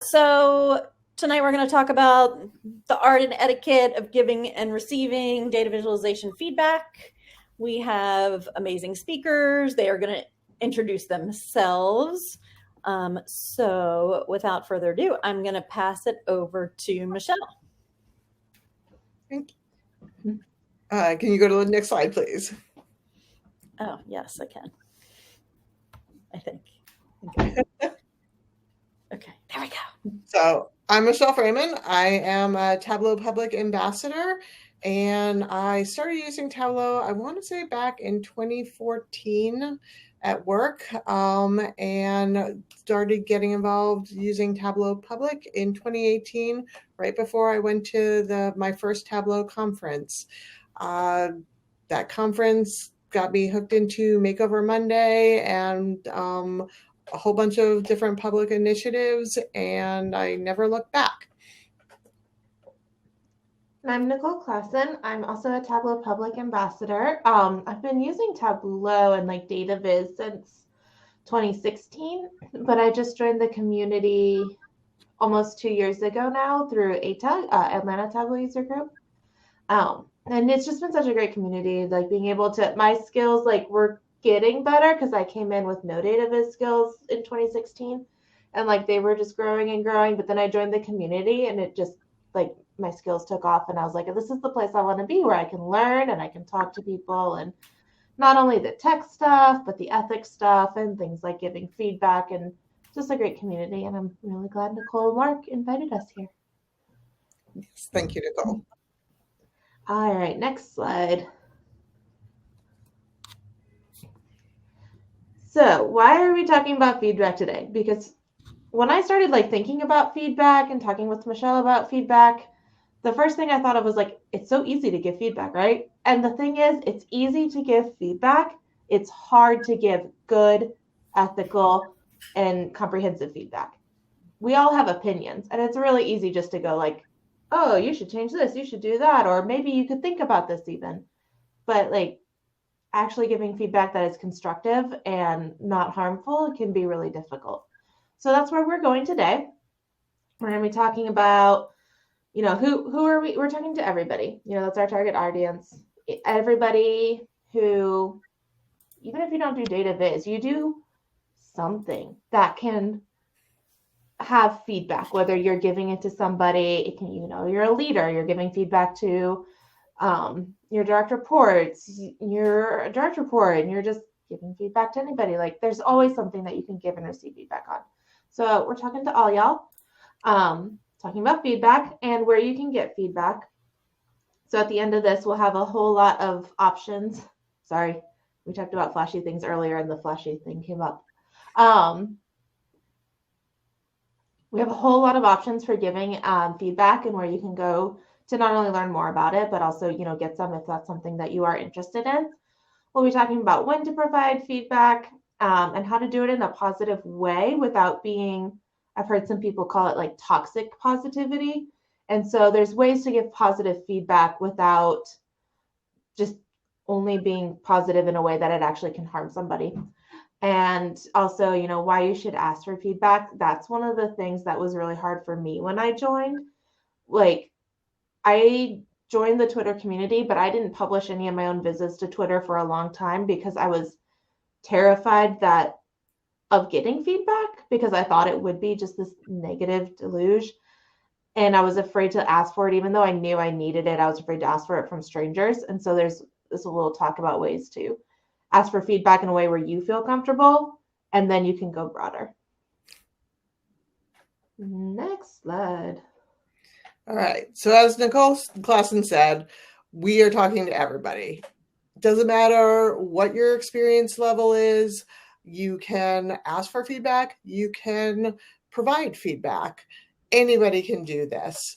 So tonight we're going to talk about the art and etiquette of giving and receiving data visualization feedback. We have amazing speakers. They are going to introduce themselves. So without further ado, I'm going to pass it over to Michelle. Thank you. Can you go to the next slide, please? Oh, yes, I can. I think. Okay, there we go. So I'm Michelle Frayman. I am a Tableau Public Ambassador, and I started using Tableau, I want to say back in 2014 at work, and started getting involved using Tableau Public in 2018, right before I went to my first Tableau conference. That conference got me hooked into Makeover Monday and a whole bunch of different public initiatives, and I never looked back. I'm Nicole Klassen. I'm also a Tableau Public Ambassador. I've been using Tableau and Dataviz since 2016, but I just joined the community almost 2 years ago now through ATAG, Atlanta Tableau User Group. And it's just been such a great community, being able to, my skills, were getting better because I came in with no Dataviz skills in 2016, and they were just growing and growing. But then I joined the community, and it just my skills took off, and I was like, this is the place I want to be, where I can learn and I can talk to people, and not only the tech stuff, but the ethics stuff and things like giving feedback, and just a great community. And I'm really glad Nicole Mark invited us here. Yes, thank you, Nicole. All right, next slide. So why are we talking about feedback today? Because when I started thinking about feedback and talking with Michelle about feedback, the first thing I thought of was it's so easy to give feedback, right? And the thing is, it's easy to give feedback. It's hard to give good, ethical, and comprehensive feedback. We all have opinions, and it's really easy just to go oh, you should change this, you should do that, or maybe you could think about this even. But actually giving feedback that is constructive and not harmful can be really difficult. So that's where we're going today. We're going to be talking about, who are we? We're talking to everybody. That's our target audience. Everybody who, even if you don't do data viz, you do something that can have feedback, whether you're giving it to somebody, it can, you're a leader, you're giving feedback to your direct reports, you're a direct report, and you're just giving feedback to anybody. There's always something that you can give and receive feedback on. So we're talking to all y'all, talking about feedback and where you can get feedback. So at the end of this, we'll have a whole lot of options. Sorry, we talked about flashy things earlier and the flashy thing came up. We have a whole lot of options for giving feedback and where you can go to not only learn more about it, but also, get some if that's something that you are interested in. We'll be talking about when to provide feedback and how to do it in a positive way without being, I've heard some people call it toxic positivity. And so there's ways to give positive feedback without just only being positive in a way that it actually can harm somebody. And also, why you should ask for feedback. That's one of the things that was really hard for me when I joined. I joined the Twitter community, but I didn't publish any of my own visits to Twitter for a long time because I was terrified of getting feedback, because I thought it would be just this negative deluge. And I was afraid to ask for it, even though I knew I needed it. I was afraid to ask for it from strangers. And so there's this little talk about ways to ask for feedback in a way where you feel comfortable, and then you can go broader. Next slide. All right. So as Nicole Klassen said, we are talking to everybody. Doesn't matter what your experience level is. You can ask for feedback. You can provide feedback. Anybody can do this.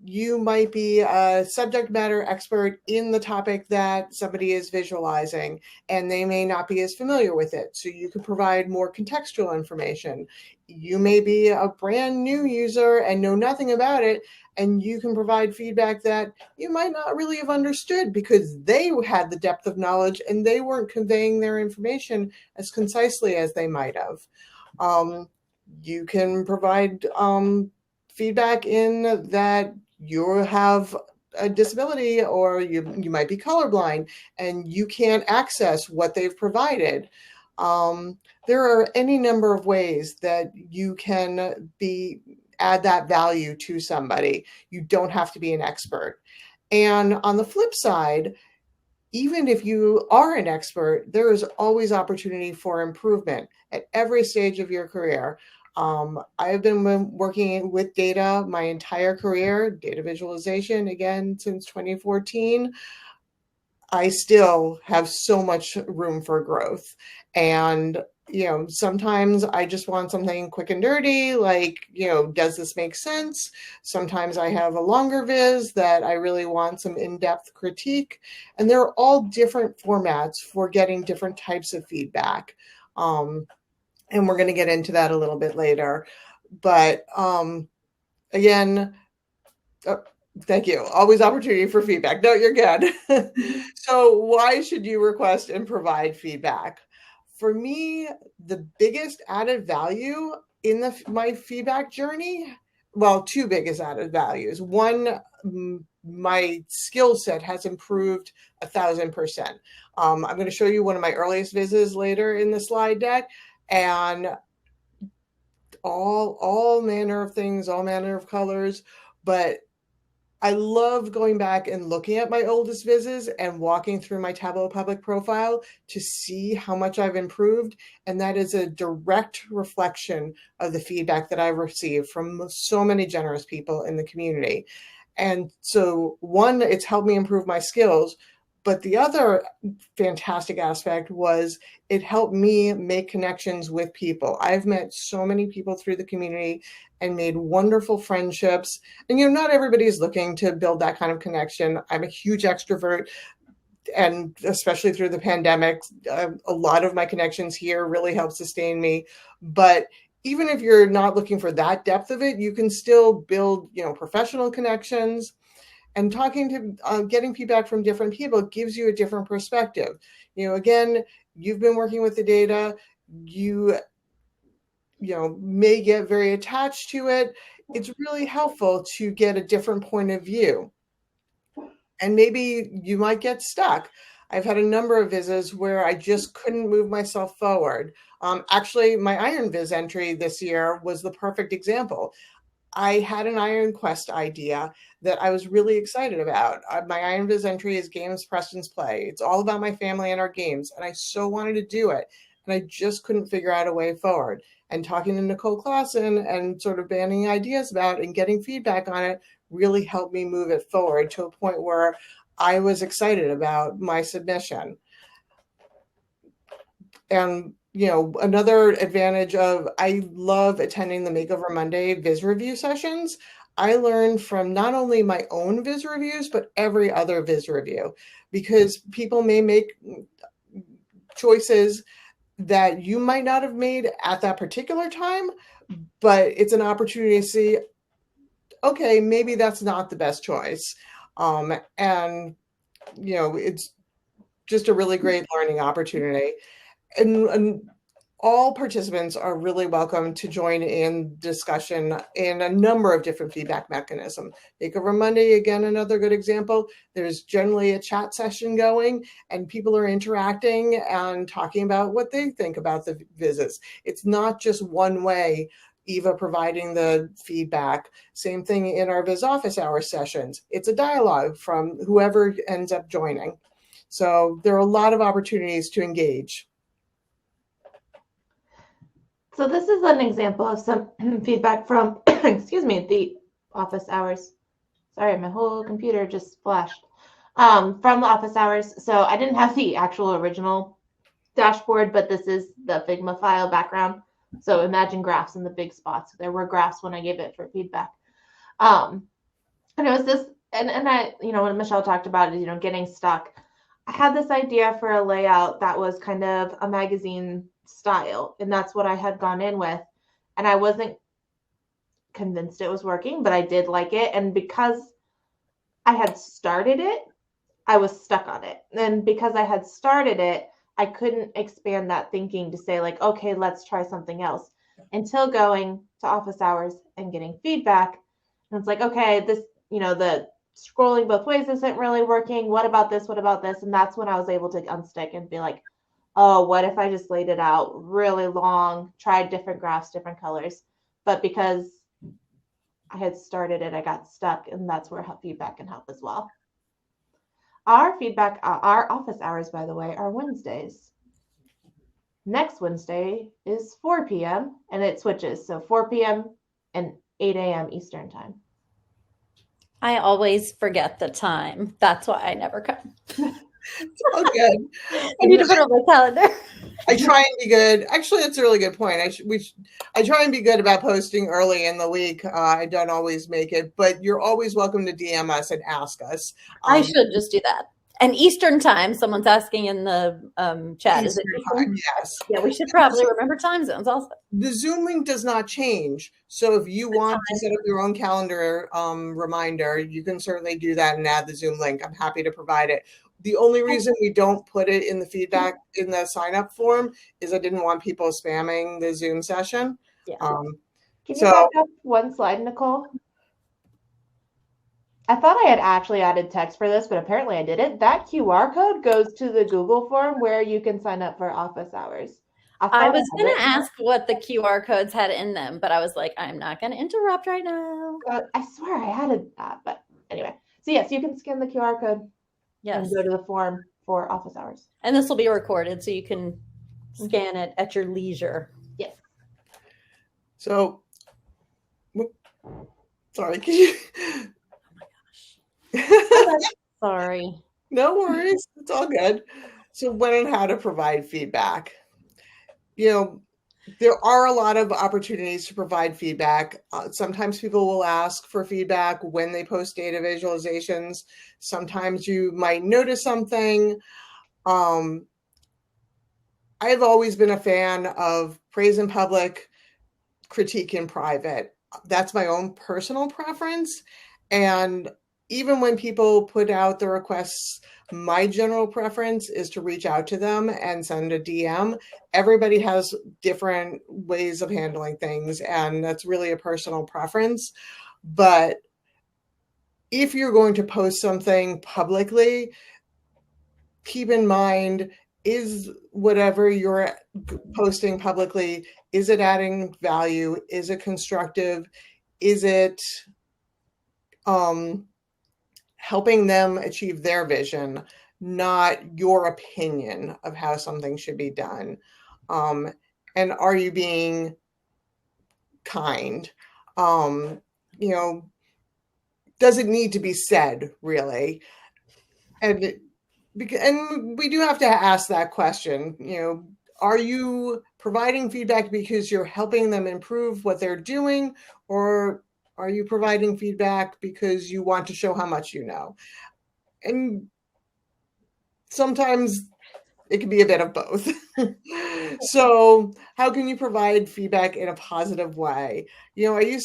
You might be a subject matter expert in the topic that somebody is visualizing, and they may not be as familiar with it. So you can provide more contextual information. You may be a brand new user and know nothing about it, and you can provide feedback that you might not really have understood because they had the depth of knowledge and they weren't conveying their information as concisely as they might have. You can provide feedback in that you have a disability, or you might be colorblind and you can't access what they've provided. There are any number of ways that you can add that value to somebody. You don't have to be an expert. And on the flip side, even if you are an expert, there is always opportunity for improvement at every stage of your career. I've been working with data my entire career, data visualization, again, since 2014. I still have so much room for growth. And, sometimes I just want something quick and dirty, like, does this make sense? Sometimes I have a longer viz that I really want some in-depth critique. And they're all different formats for getting different types of feedback. And we're going to get into that a little bit later. But again, thank you. Always opportunity for feedback. No, you're good. So why should you request and provide feedback? For me, the biggest added value in my feedback journey, well, two biggest added values. One, my skill set has improved 1,000%. I'm going to show you one of my earliest visits later in the slide deck, and all manner of things, all manner of colors, but I love going back and looking at my oldest visits and walking through my Tableau Public profile to see how much I've improved. And that is a direct reflection of the feedback that I've received from so many generous people in the community. And so, one, it's helped me improve my skills. But the other fantastic aspect was it helped me make connections with people. I've met so many people through the community and made wonderful friendships. And, not everybody's looking to build that kind of connection. I'm a huge extrovert. And especially through the pandemic, a lot of my connections here really helped sustain me. But even if you're not looking for that depth of it, you can still build, professional connections. And getting feedback from different people gives you a different perspective. Again, you've been working with the data, you may get very attached to it. It's really helpful to get a different point of view. And maybe you might get stuck. I've had a number of visits where I just couldn't move myself forward. Actually, my Iron Viz entry this year was the perfect example. I had an Iron Quest idea that I was really excited about. My Iron Viz entry is Games, Preston's Play. It's all about my family and our games, and I so wanted to do it, and I just couldn't figure out a way forward. And talking to Nicole Klassen and sort of banding ideas about and getting feedback on it really helped me move it forward to a point where I was excited about my submission. And another advantage of, I love attending the Makeover Monday Viz review sessions. I learn from not only my own Viz reviews, but every other Viz review, because people may make choices that you might not have made at that particular time, but it's an opportunity to see, okay, maybe that's not the best choice. And it's just a really great learning opportunity. And all participants are really welcome to join in discussion in a number of different feedback mechanisms. Makeover Monday, again, another good example. There's generally a chat session going and people are interacting and talking about what they think about the visits. It's not just one way, Eva providing the feedback. Same thing in our Viz office hour sessions. It's a dialogue from whoever ends up joining. So there are a lot of opportunities to engage. So this is an example of some feedback from, excuse me, the office hours. Sorry, my whole computer just flashed. From the office hours. So I didn't have the actual original dashboard, but this is the Figma file background. So imagine graphs in the big spots. There were graphs when I gave it for feedback. And it was this, and I, when Michelle talked about it, getting stuck, I had this idea for a layout that was kind of a magazine style, and that's what I had gone in with, and I wasn't convinced it was working, but I did like it, and because I had started it, I was stuck on it, and because I had started it, I couldn't expand that thinking to say, like, okay, let's try something else. until going to office hours and getting feedback. And it's like, okay, this, the scrolling both ways isn't really working. What about this? What about this? And that's when I was able to unstick and be like, oh, what if I just laid it out really long, tried different graphs, different colors? But because I had started it, I got stuck, and that's where feedback can help as well. Our office hours, by the way, are Wednesdays. Next Wednesday is 4 p.m. and it switches. So 4 p.m. and 8 a.m. Eastern time. I always forget the time. That's why I never come. It's all good. I need to put it on my calendar. I try and be good. Actually, that's a really good point. I try and be good about posting early in the week. I don't always make it, but you're always welcome to DM us and ask us. I should just do that. And Eastern time, someone's asking in the chat. Is it Eastern? Time, yes. Yeah, we should probably remember time zones also. The Zoom link does not change. So if you want to set up your own calendar reminder, you can certainly do that and add the Zoom link. I'm happy to provide it. The only reason we don't put it in the feedback in the sign up form is I didn't want people spamming the Zoom session. Yeah. Can you back up one slide, Nicole? I thought I had actually added text for this, but apparently I didn't. That QR code goes to the Google form where you can sign up for office hours. I was going to ask what the QR codes had in them, but I was like, I'm not going to interrupt right now. I swear I added that, but anyway. So yes, you can scan the QR code and go to the form for office hours. And this will be recorded, so you can scan it at your leisure. Yes. So, sorry, can you... Sorry. No worries. It's all good. So when and how to provide feedback. There are a lot of opportunities to provide feedback. Sometimes people will ask for feedback when they post data visualizations. Sometimes you might notice something. I've always been a fan of praise in public, critique in private. That's my own personal preference. And even when people put out the requests, my general preference is to reach out to them and send a DM. Everybody has different ways of handling things, and that's really a personal preference. But if you're going to post something publicly, keep in mind, is whatever you're posting publicly, is it adding value? Is it constructive? Is it helping them achieve their vision, not your opinion of how something should be done? And are you being kind? Does it need to be said, really? And we do have to ask that question. Are you providing feedback because you're helping them improve what they're doing, or are you providing feedback because you want to show how much you know? And sometimes it can be a bit of both. So how can you provide feedback in a positive way? I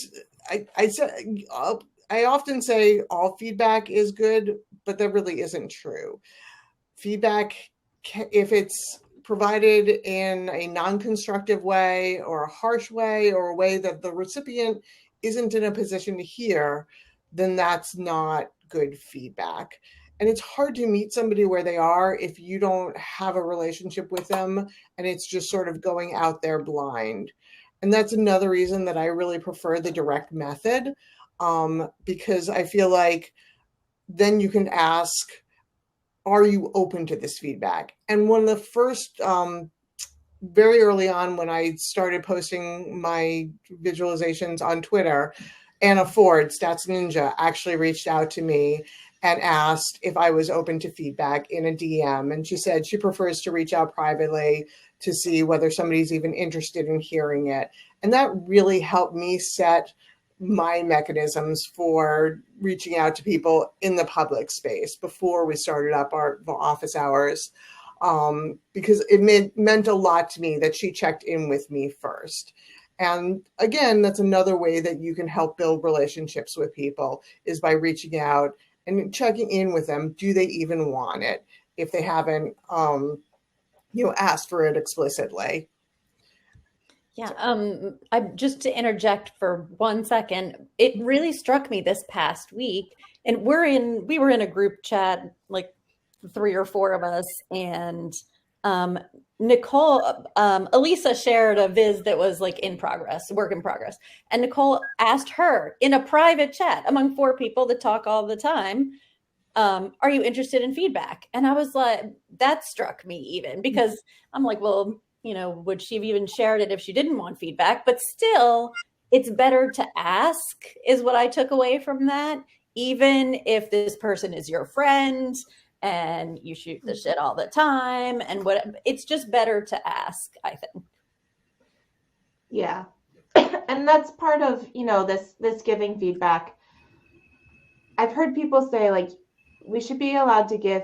often say all feedback is good, but that really isn't true. Feedback, if it's provided in a non-constructive way or a harsh way or a way that the recipient isn't in a position to hear, then that's not good feedback. And it's hard to meet somebody where they are if you don't have a relationship with them and it's just sort of going out there blind. And that's another reason that I really prefer the direct method, because I feel like then you can ask, are you open to this feedback? And one of the first, very early on when I started posting my visualizations on Twitter, Anna Ford, Stats Ninja, actually reached out to me and asked if I was open to feedback in a DM. And she said she prefers to reach out privately to see whether somebody's even interested in hearing it. And that really helped me set my mechanisms for reaching out to people in the public space before we started up our office hours, because it meant a lot to me that she checked in with me first. And again, that's another way that you can help build relationships with people, is by reaching out and checking in with them. Do they even want it if they haven't asked for it explicitly? Yeah, I just to interject for 1 second, it really struck me this past week, and we were in a group chat, like three or four of us, and um, Elisa shared a viz that was like in progress, work in progress, and Nicole asked her in a private chat among four people that talk all the time, are you interested in feedback? And I was like, that struck me even because I'm like, well, would she have even shared it if she didn't want feedback? But still, it's better to ask, is what I took away from that. Even if this person is your friend and you shoot the shit all the time, and it's just better to ask, I think. Yeah. And that's part of, this giving feedback. I've heard people say, like, we should be allowed to give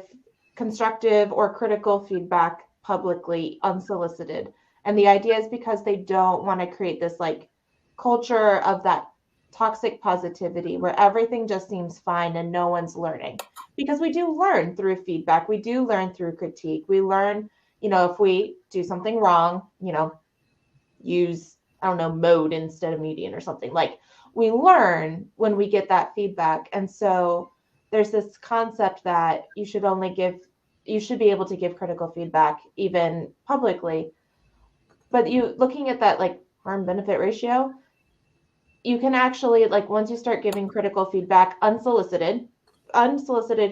constructive or critical feedback publicly, unsolicited. And the idea is because they don't want to create this, like, culture of that toxic positivity where everything just seems fine and no one's learning. Because we do learn through feedback. We do learn through critique. We learn, if we do something wrong, use, I don't know, mode instead of median or something. Like, we learn when we get that feedback. And so there's this concept that you should be able to give critical feedback even publicly. But looking at that, like, harm benefit ratio, you can actually, like, once you start giving critical feedback unsolicited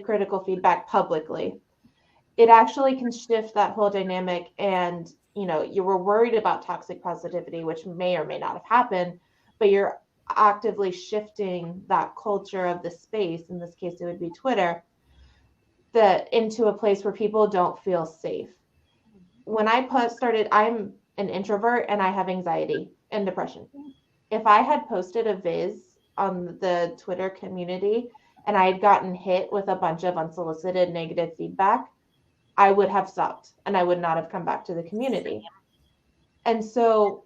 critical feedback publicly, it actually can shift that whole dynamic. And you were worried about toxic positivity, which may or may not have happened, but you're actively shifting that culture of the space, in this case it would be Twitter, into a place where people don't feel safe. When I I'm an introvert and I have anxiety and depression. If I had posted a viz on the Twitter community and I had gotten hit with a bunch of unsolicited negative feedback, I would have stopped and I would not have come back to the community. And so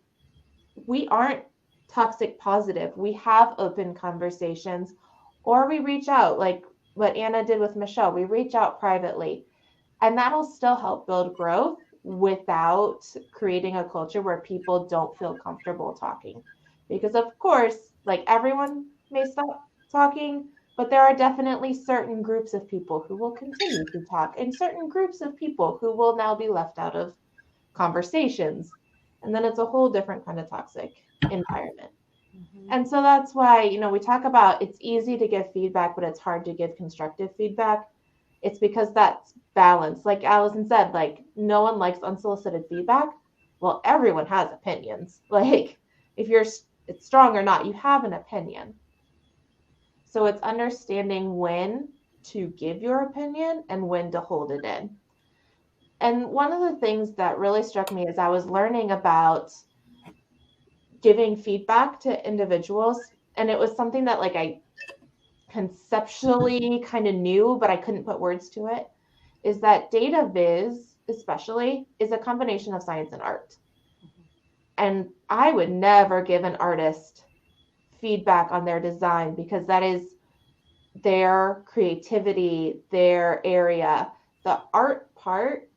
we aren't toxic positive. We have open conversations, or we reach out, like what Anna did with Michelle. We reach out privately, and that'll still help build growth without creating a culture where people don't feel comfortable talking. Because of course, like, everyone may stop talking, but there are definitely certain groups of people who will continue to talk, and certain groups of people who will now be left out of conversations. And then it's a whole different kind of toxic environment. Mm-hmm. And so that's why, we talk about it's easy to give feedback, but it's hard to give constructive feedback. It's because that's balance. Like Allison said, like, no one likes unsolicited feedback. Well, everyone has opinions. Like, if it's strong or not, you have an opinion. So it's understanding when to give your opinion and when to hold it in. And one of the things that really struck me as I was learning about giving feedback to individuals, and it was something that, like, I conceptually kind of knew, but I couldn't put words to it, is that Dataviz, especially, is a combination of science and art. And I would never give an artist feedback on their design because that is their creativity, their area. The art part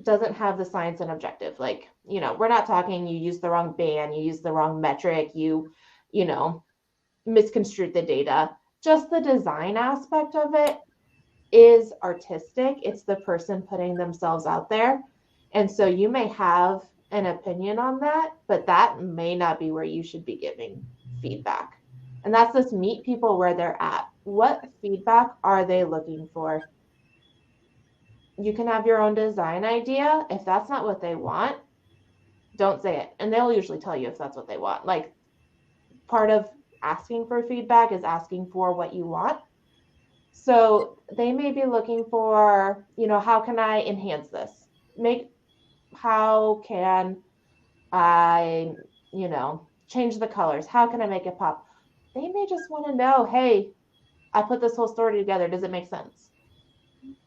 doesn't have the science and objective. Like, we're not talking you use the wrong band, you use the wrong metric, you misconstrued the data. Just the design aspect of it is artistic. It's the person putting themselves out there. And so you may have an opinion on that, but that may not be where you should be giving feedback. And that's just meet people where they're at. What feedback are they looking for? You can have your own design idea. If that's not what they want, don't say it. And they'll usually tell you if that's what they want. Like, part of asking for feedback is asking for what you want. So they may be looking for, how can I enhance this? How can I, change the colors? How can I make it pop? They may just want to know, hey, I put this whole story together. Does it make sense?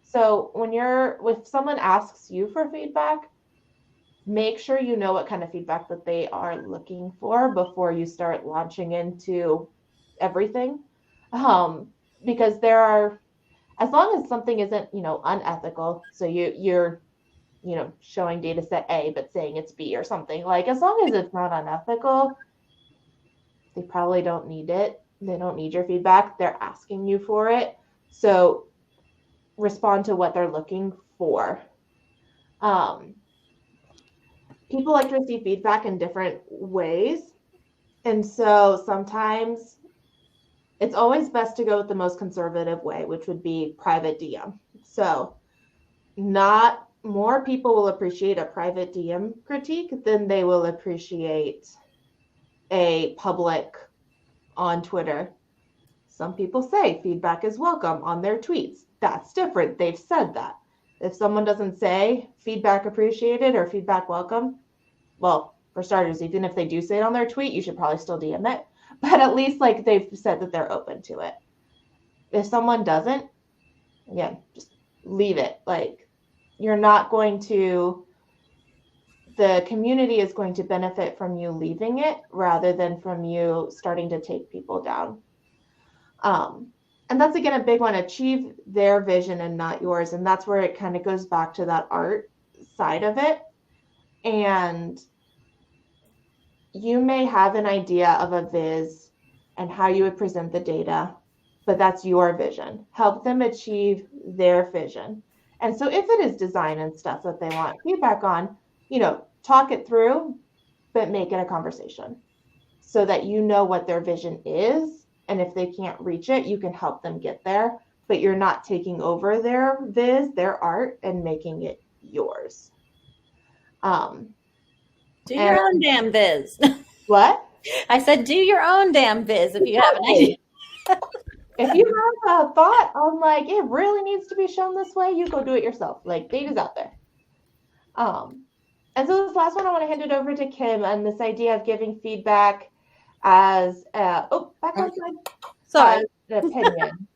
So if someone asks you for feedback, make sure you know what kind of feedback that they are looking for before you start launching into everything. Because as long as something isn't, unethical, so you're showing data set A but saying it's B or something. Like, as long as it's not unethical, they probably don't need it. They don't need your feedback. They're asking you for it. So respond to what they're looking for. People like to receive feedback in different ways. And so sometimes it's always best to go with the most conservative way, which would be private DM. So not more people will appreciate a private DM critique than they will appreciate a public on Twitter. Some people say feedback is welcome on their tweets. That's different. They've said that. If someone doesn't say feedback appreciated or feedback welcome, well, for starters, even if they do say it on their tweet, you should probably still DM it. But at least like they've said that they're open to it. If someone doesn't, again, just leave it. Like, you're not going to, the community is going to benefit from you leaving it rather than from you starting to take people down. And that's, again, a big one. Achieve their vision and not yours. And that's where it kind of goes back to that art side of it. And you may have an idea of a viz and how you would present the data, but that's your vision. Help them achieve their vision. And so if it is design and stuff that they want feedback on, talk it through, but make it a conversation so that you know what their vision is. And if they can't reach it, you can help them get there, but you're not taking over their viz, their art, and making it yours. Do your own damn viz. What? I said, do your own damn viz if you have an idea. If you have a thought on like, it really needs to be shown this way, you go do it yourself. Like, data's out there. And so this last one, I want to hand it over to Kim and this idea of giving feedback as back on slide. Sorry. An opinion.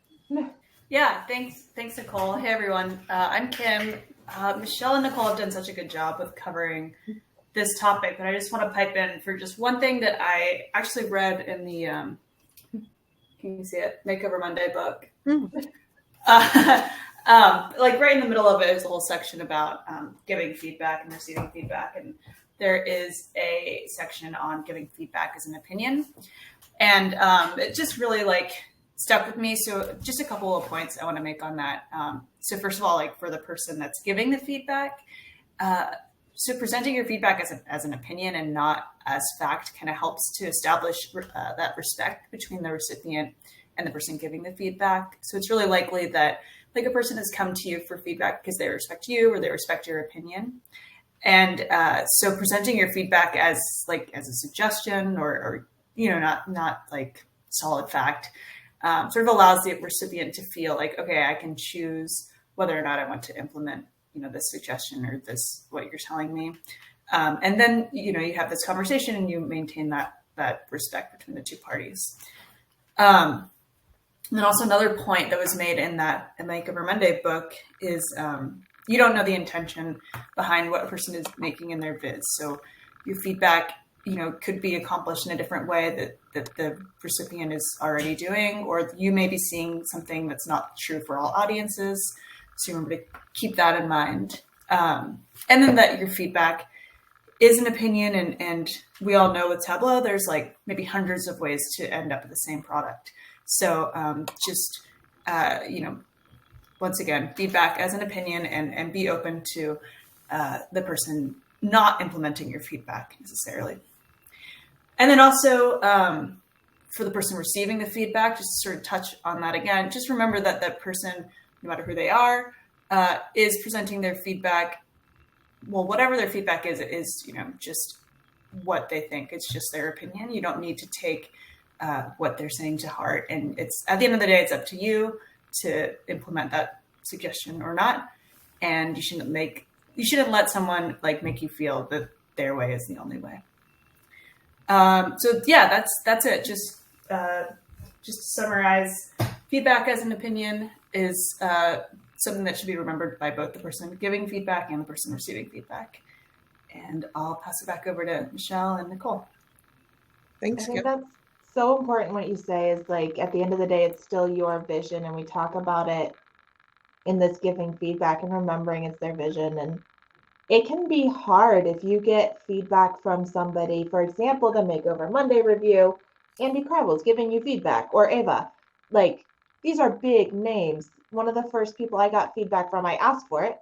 Yeah, thanks, Nicole. Hey, everyone. I'm Kim. Michelle and Nicole have done such a good job with covering this topic, but I just want to pipe in for just one thing that I actually read in the, can you see it? Makeover Monday book. Like right in the middle of it is a whole section about giving feedback and receiving feedback. And there is a section on giving feedback as an opinion. And it just really like stuck with me. So just a couple of points I want to make on that. So first of all, like for the person that's giving the feedback, so presenting your feedback as an opinion and not as fact kind of helps to establish that respect between the recipient and the person giving the feedback. So it's really likely that like a person has come to you for feedback because they respect you or they respect your opinion. And so presenting your feedback as a suggestion or not like solid fact sort of allows the recipient to feel like, okay, I can choose whether or not I want to implement this suggestion or this, what you're telling me. And then, you have this conversation and you maintain that respect between the two parties. And then also another point that was made in that Makeover Monday book is you don't know the intention behind what a person is making in their viz. So your feedback, could be accomplished in a different way that the recipient is already doing, or you may be seeing something that's not true for all audiences. So remember to keep that in mind. And then that your feedback is an opinion, and we all know with Tableau, there's like maybe hundreds of ways to end up with the same product. So once again, feedback as an opinion and be open to the person not implementing your feedback necessarily. And then also for the person receiving the feedback, just to sort of touch on that again, just remember that that person, no matter who they are, is presenting their feedback. Well, whatever their feedback is just what they think. It's just their opinion. You don't need to take what they're saying to heart. And it's at the end of the day, it's up to you to implement that suggestion or not. And you shouldn't let someone like make you feel that their way is the only way. So yeah, that's it. Just to summarize, feedback as an opinion is something that should be remembered by both the person giving feedback and the person receiving feedback. And I'll pass it back over to Michelle and Nicole. Thanks. I think that's so important what you say is like, at the end of the day, it's still your vision. And we talk about it in this giving feedback and remembering it's their vision. And it can be hard if you get feedback from somebody. For example, the Makeover Monday review, Andy Krabel's giving you feedback, or Ava. Like, these are big names. One of the first people I got feedback from, I asked for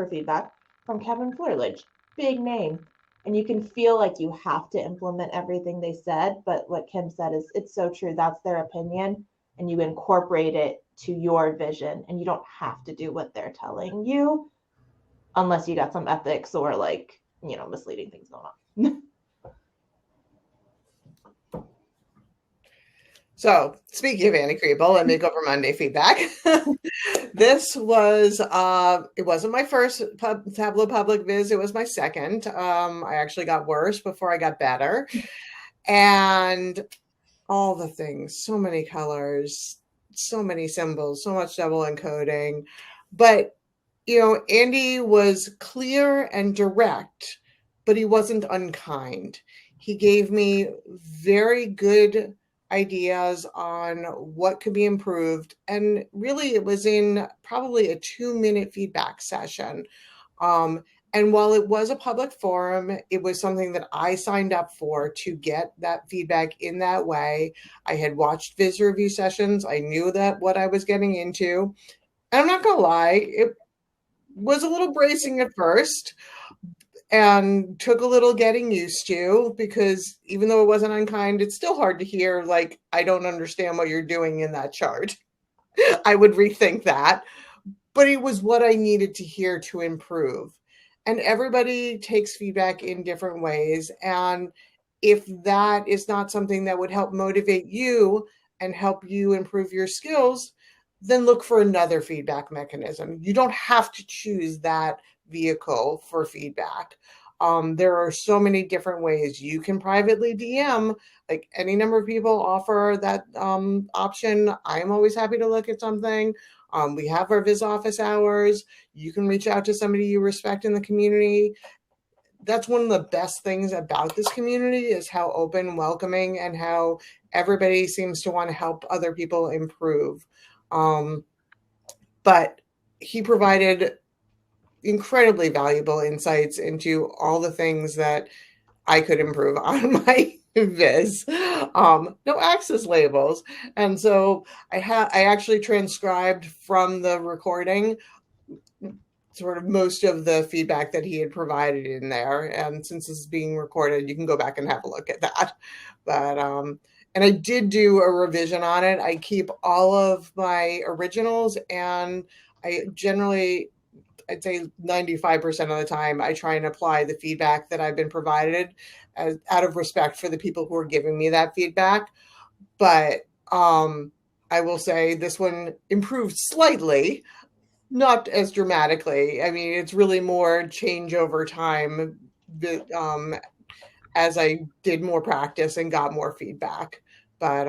feedback from Kevin Flurledge. Big name. And you can feel like you have to implement everything they said. But what Kim said is, it's so true. That's their opinion. And you incorporate it to your vision. And you don't have to do what they're telling you, unless you got some ethics or like, misleading things going on. So, speaking of Annie Kriebel and Makeover Monday feedback, this was, it wasn't my first Tableau Public Viz, it was my second. I actually got worse before I got better. And all the things, so many colors, so many symbols, so much double encoding. But, Andy was clear and direct, but he wasn't unkind. He gave me very good ideas on what could be improved. And really, it was in probably a 2-minute feedback session. And while it was a public forum, it was something that I signed up for to get that feedback in that way. I had watched Viz review sessions. I knew that what I was getting into. And I'm not going to lie, it was a little bracing at first and took a little getting used to, because even though it wasn't unkind, it's still hard to hear, like, I don't understand what you're doing in that chart. I would rethink that. But it was what I needed to hear to improve. And everybody takes feedback in different ways. And if that is not something that would help motivate you and help you improve your skills, then look for another feedback mechanism. You don't have to choose that vehicle for feedback. There are so many different ways. You can privately DM, like any number of people offer that option. I'm always happy to look at something. We have our Viz office hours. You can reach out to somebody you respect in the community. That's one of the best things about this community, is how open and welcoming, and how everybody seems to want to help other people improve. But he provided incredibly valuable insights into all the things that I could improve on my Viz. No access labels. And so I actually transcribed from the recording sort of most of the feedback that he had provided in there. And since this is being recorded, you can go back and have a look at that. But and I did do a revision on it. I keep all of my originals, and I generally, I'd say 95% of the time, I try and apply the feedback that I've been provided out of respect for the people who are giving me that feedback. But I will say this one improved slightly, not as dramatically. I mean, it's really more change over time as I did more practice and got more feedback. But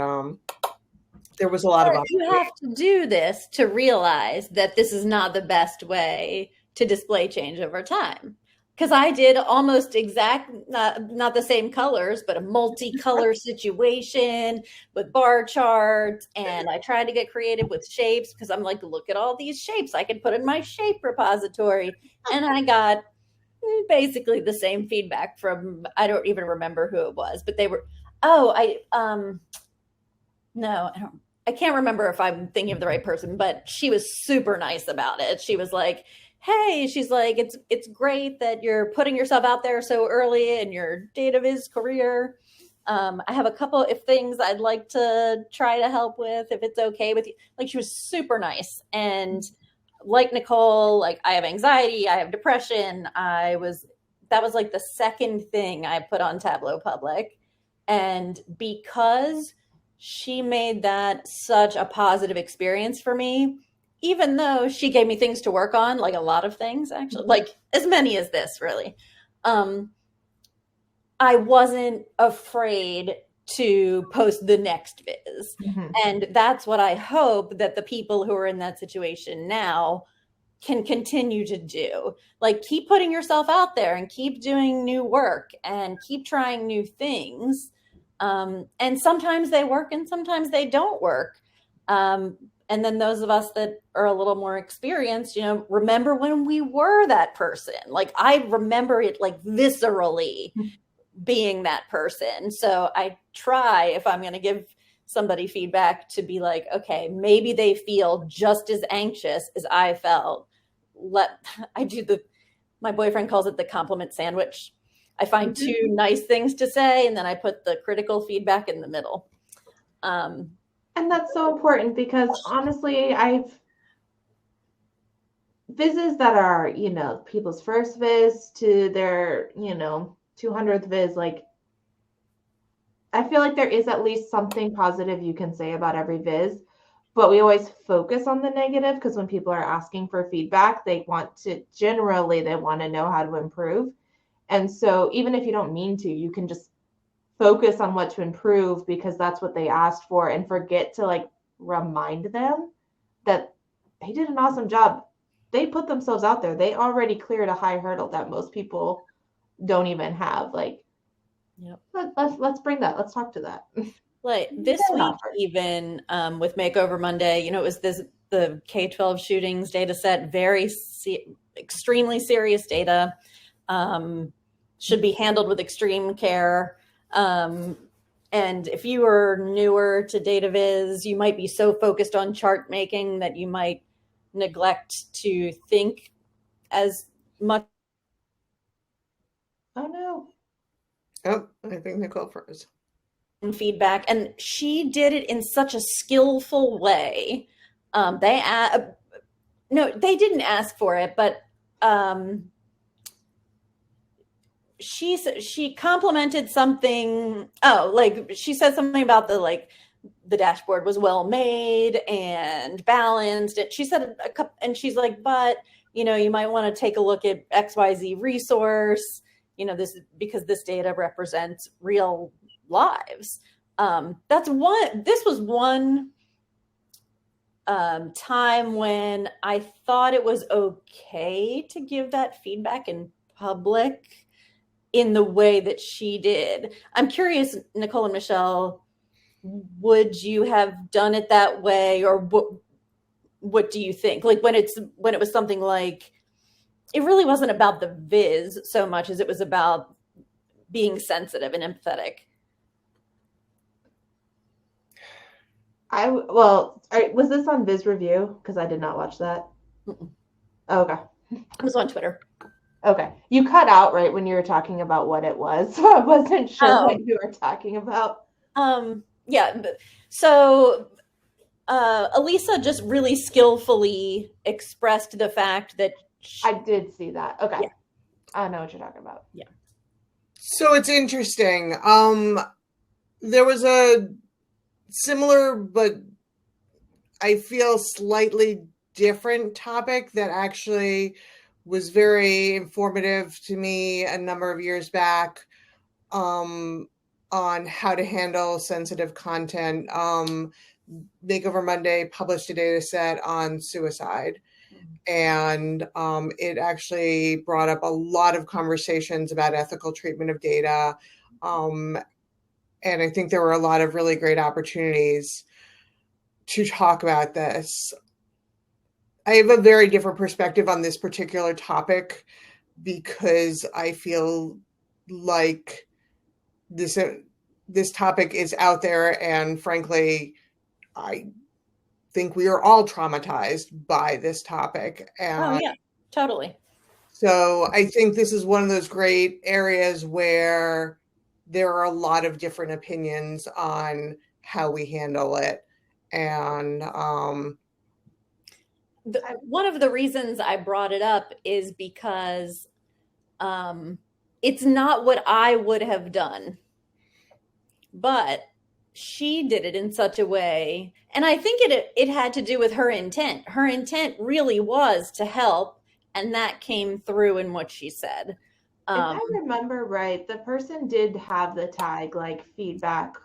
there was a lot of you have to do this to realize that this is not the best way to display change over time. Because I did almost not the same colors, but a multi-color situation with bar charts. And I tried to get creative with shapes, because I'm like, look at all these shapes I can put in my shape repository. And I got basically the same feedback from, I don't even remember who it was, but they were, no, I can't remember if I'm thinking of the right person, but she was super nice about it. She was like, hey, she's like, it's great that you're putting yourself out there so early in your Dataviz career. I have a couple of things I'd like to try to help with, if it's okay with you. Like, she was super nice. And like Nicole, like, I have anxiety, I have depression. That was like the second thing I put on Tableau Public. And because she made that such a positive experience for me, even though she gave me things to work on, like a lot of things, actually, like as many as this, really, I wasn't afraid to post the next Viz. Mm-hmm. And that's what I hope that the people who are in that situation now can continue to do. Like, keep putting yourself out there and keep doing new work and keep trying new things. And sometimes they work and sometimes they don't work. And then those of us that are a little more experienced, remember when we were that person. Like I remember it like viscerally being that person. So I try, if I'm going to give somebody feedback, to be like, okay, maybe they feel just as anxious as I felt. My boyfriend calls it the compliment sandwich. I find two nice things to say, and then I put the critical feedback in the middle. And that's so important because honestly, vizzes that are, people's first viz to their, 200th viz, like, I feel like there is at least something positive you can say about every viz, but we always focus on the negative because when people are asking for feedback, they want to know how to improve. And so even if you don't mean to, you can just focus on what to improve because that's what they asked for, and forget to like remind them that they did an awesome job. They put themselves out there. They already cleared a high hurdle that most people don't even have. Like, yep. Let's bring that. Let's talk to that. Like this week, even with Makeover Monday, it was the K-12 shootings data set, extremely serious data, should be handled with extreme care. And if you are newer to Dataviz, you might be so focused on chart making that you might neglect to think as much. Oh no. Oh, I think Nicole froze. Feedback, and she did it in such a skillful way. They didn't ask for it, but she complimented something. Oh, like she said something about the dashboard was well made and balanced. And she said and she's like, but you might want to take a look at XYZ resource. This because this data represents real lives. This was one time when I thought it was okay to give that feedback in public in the way that she did. I'm curious, Nicole and Michelle, would you have done it that way, or what do you think? Like when it was something like, it really wasn't about the viz so much as it was about being sensitive and empathetic. Was this on Viz Review? Because I did not watch that. Mm-mm. Oh, okay. It was on Twitter. Okay. You cut out right when you were talking about what it was, so I wasn't sure what you were talking about. Yeah. So Elisa just really skillfully expressed the fact that I did see that. Okay. Yeah. I know what you're talking about. Yeah. So it's interesting. There was a similar, but I feel slightly different topic that actually was very informative to me a number of years back, on how to handle sensitive content. Makeover Monday published a data set on suicide. And it actually brought up a lot of conversations about ethical treatment of data. And I think there were a lot of really great opportunities to talk about this. I have a very different perspective on this particular topic because I feel like this topic is out there, and frankly, I think we are all traumatized by this topic. And oh yeah, totally. So I think this is one of those great areas where there are a lot of different opinions on how we handle it. And one of the reasons I brought it up is because it's not what I would have done, but she did it in such a way, and I think it had to do with her intent. Her intent really was to help, and that came through in what she said. If I remember right, the person did have the tag like feedback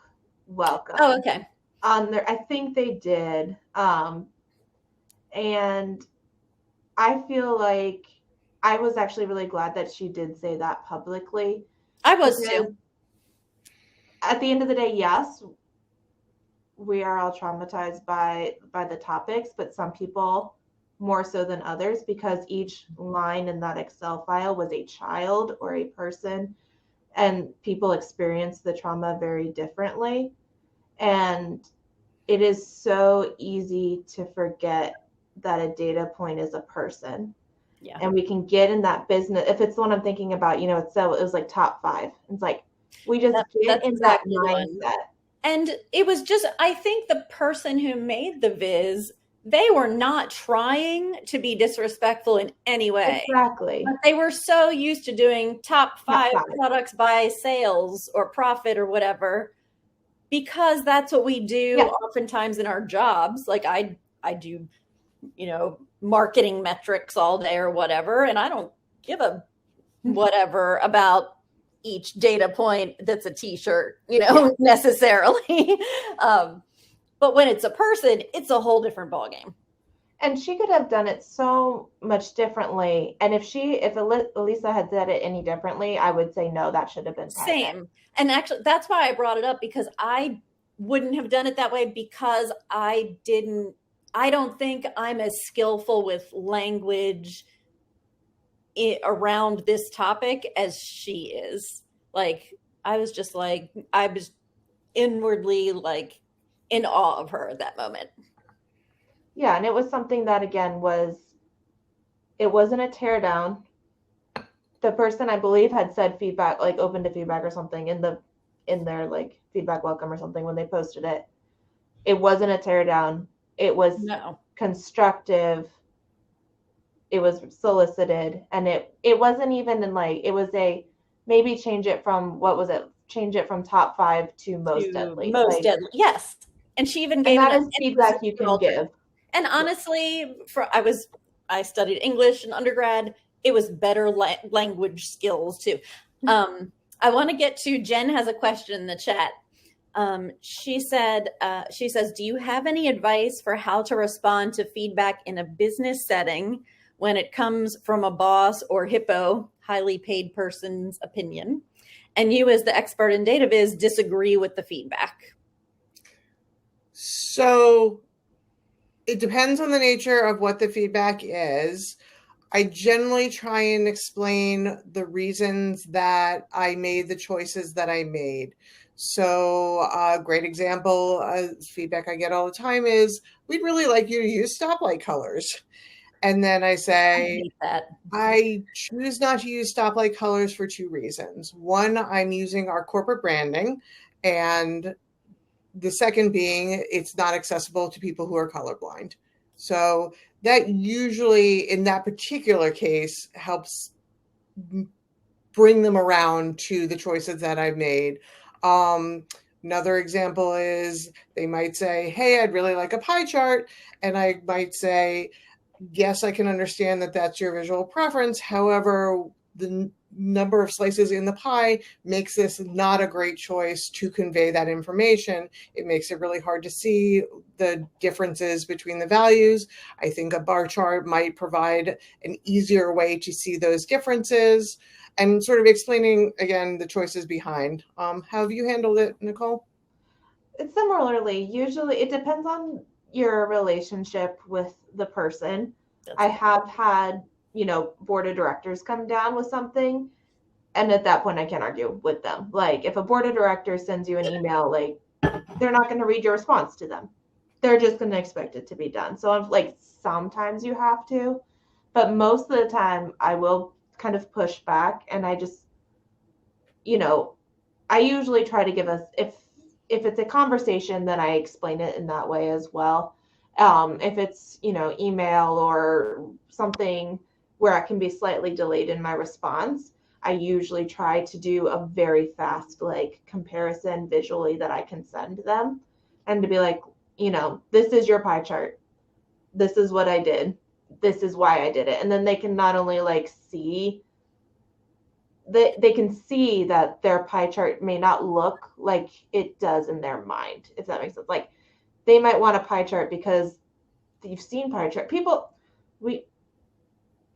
welcome. Oh, okay. On there, I think they did. And I feel like I was actually really glad that she did say that publicly. I was too. At the end of the day, yes, we are all traumatized by the topics, but some people more so than others, because each line in that Excel file was a child or a person, and people experience the trauma very differently. And it is so easy to forget that a data point is a person. Yeah. And we can get in that business. If it's the one I'm thinking about, it was like top 5. It's like, we just get in exactly that mindset. And it was just, I think the person who made the Viz, they were not trying to be disrespectful in any way. Exactly. But they were so used to doing top 5 products by sales or profit or whatever, because that's what we do oftentimes in our jobs. Like I do, marketing metrics all day or whatever, and I don't give a whatever about each data point that's a t-shirt, necessarily. But when it's a person, it's a whole different ballgame. And she could have done it so much differently. And if Elisa had said it any differently, I would say, no, that should have been private. Same. And actually, that's why I brought it up, because I wouldn't have done it that way, because I don't think I'm as skillful with language around this topic as she is. Like, I was inwardly like in awe of her at that moment. Yeah, and it was something that, again, it wasn't a tear down. The person, I believe, had said feedback, like open to feedback or something in their like feedback welcome or something when they posted it. It wasn't a tear down. It was constructive. It was solicited, and it wasn't even in like, it was a maybe change it from top 5 to most deadly. Most deadly, yes. And she even gave that is feedback you can give. And honestly, I studied English in undergrad. It was better language skills too. I want to get to, Jen has a question in the chat. She says, do you have any advice for how to respond to feedback in a business setting when it comes from a boss or hippo, highly paid person's opinion, and you as the expert in Dataviz disagree with the feedback? So it depends on the nature of what the feedback is. I generally try and explain the reasons that I made the choices that I made. So a great example of feedback I get all the time is, we'd really like you to use stoplight colors. And then I say, I choose not to use stoplight colors for 2 reasons. One, I'm using our corporate branding, and the second being, it's not accessible to people who are colorblind. So that usually, in that particular case, helps bring them around to the choices that I've made. Another example is, they might say, hey, I'd really like a pie chart. And I might say, yes, I can understand that that's your visual preference. However, the number of slices in the pie makes this not a great choice to convey that information. It makes it really hard to see the differences between the values. I think a bar chart might provide an easier way to see those differences, and sort of explaining, again, the choices behind. How have you handled it, Nicole? Similarly, usually it depends on your relationship with the person. I have had, board of directors come down with something, and at that point I can't argue with them. Like, if a board of directors sends you an email, like, they're not going to read your response to them. They're just going to expect it to be done. So I'm like, sometimes you have to, but most of the time I will kind of push back, and I just, I usually try to give us, if it's a conversation, then I explain it in that way as well. If it's, email or something where I can be slightly delayed in my response, I usually try to do a very fast, like, comparison visually that I can send them, and to be like, this is your pie chart. This is what I did. This is why I did it. And then they can not only like see, they can see that their pie chart may not look like it does in their mind, if that makes sense. Like, they might want a pie chart because you've seen pie chart.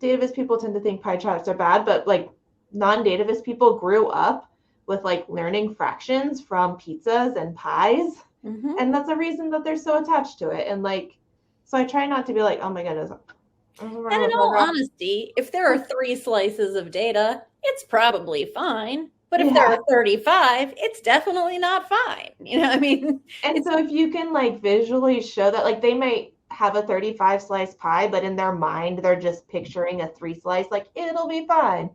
Dataviz people tend to think pie charts are bad, but like, non-Dataviz people grew up with like learning fractions from pizzas and pies. Mhm. And that's a reason that they're so attached to it. And like, so I try not to be like, oh my goodness. And in all honesty, if there are 3 slices of data, it's probably fine. But if there Yeah. are 35, it's definitely not fine. You know what I mean? And It's so if you can like visually show that, like they might have a 35 slice pie, but in their mind, they're just picturing a 3 slice, like it'll be fine.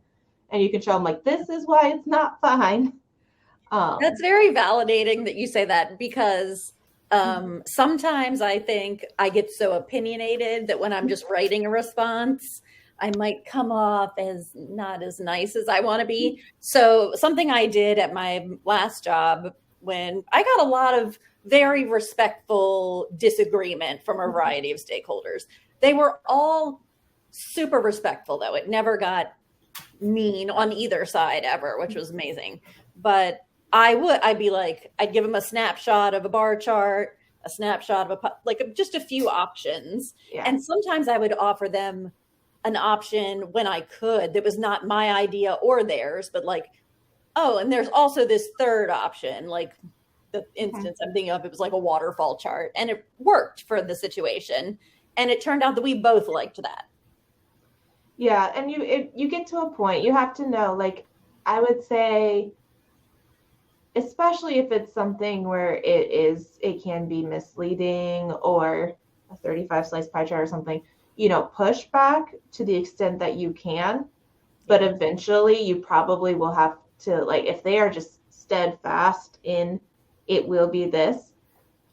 And you can show them like, this is why it's not fine. That's very validating that you say that, because sometimes I think I get so opinionated that when I'm just writing a response, I might come off as not as nice as I want to be. So something I did at my last job, when I got a lot of very respectful disagreement from a variety of stakeholders, they were all super respectful, though. It never got mean on either side ever, which was amazing. But I'd be like, I'd give them a snapshot of a bar chart, a snapshot of like just a few options. Yeah. And sometimes I would offer them an option when I could that was not my idea or theirs, but like, oh, and there's also this third option. Like the instance I'm thinking of, it was like a waterfall chart, and it worked for the situation. And it turned out that we both liked that. Yeah, and you get to a point, you have to know, like, I would say, especially if it's something where it can be misleading, or a 35 slice pie chart or something, push back to the extent that you can, but eventually you probably will have to, like, if they are just steadfast in it will be this,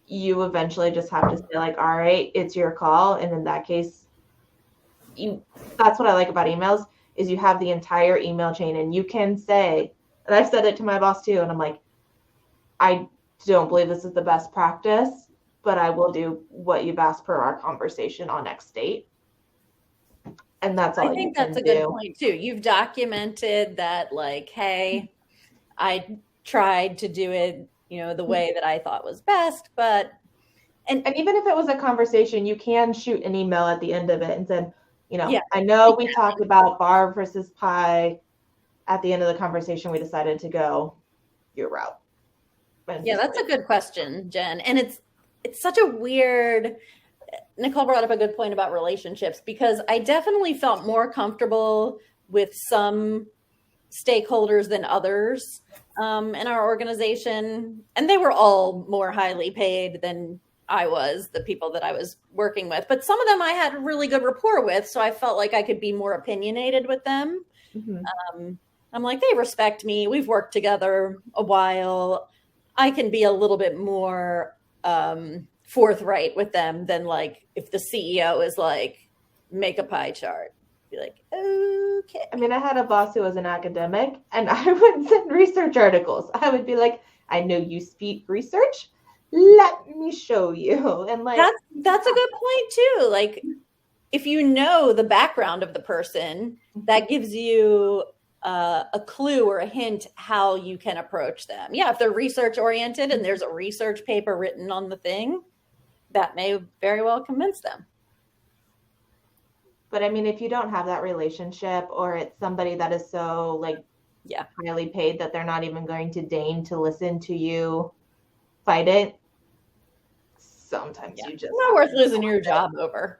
you eventually just have to say like, all right, it's your call. And in that case, that's what I like about emails, is you have the entire email chain, and you can say, and I've said it to my boss too, and I'm like, I don't believe this is the best practice, but I will do what you've asked per our conversation on X date. And that's all I you think can that's a do. good point too. You've documented that, like, hey, I tried to do it, the way that I thought was best, but and even if it was a conversation, you can shoot an email at the end of it and said, Yeah. I know we talked about bar versus pie. At the end of the conversation, we decided to go your route. Yeah, that's a good question, Jen. And it's such a weird, Nicole brought up a good point about relationships, because I definitely felt more comfortable with some stakeholders than others in our organization. And they were all more highly paid than I was, the people that I was working with. But some of them I had really good rapport with, so I felt like I could be more opinionated with them. Mm-hmm. I'm like, they respect me. We've worked together a while. I can be a little bit more forthright with them than like if the CEO is like, make a pie chart. Be like, okay. I mean, I had a boss who was an academic, and I would send research articles. I would be like, I know you speak research. Let me show you. And like, that's a good point too. Like, if you know the background of the person, that gives you a clue or a hint how you can approach them. Yeah, if they're research oriented and there's a research paper written on the thing, that may very well convince them. But I mean, if you don't have that relationship, or it's somebody that is so like highly paid that they're not even going to deign to listen to you fight it, sometimes you just not worth losing your job over.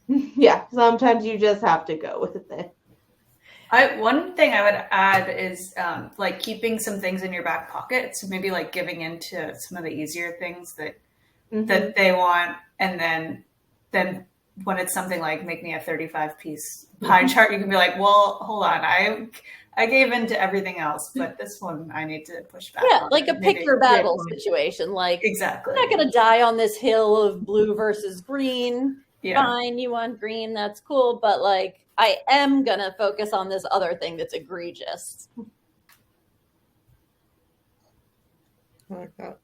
Yeah, sometimes you just have to go with it. One thing I would add is like keeping some things in your back pocket. So maybe like giving into some of the easier things that that they want, and then when it's something like make me a 35-piece pie chart, you can be like, well, hold on, I gave into everything else, but this one I need to push back. Yeah, like a pick your battle situation. Like, exactly, I'm not going to die on this hill of blue versus green. Yeah. Fine, you want green, that's cool, but like, I am going to focus on this other thing that's egregious. I like that.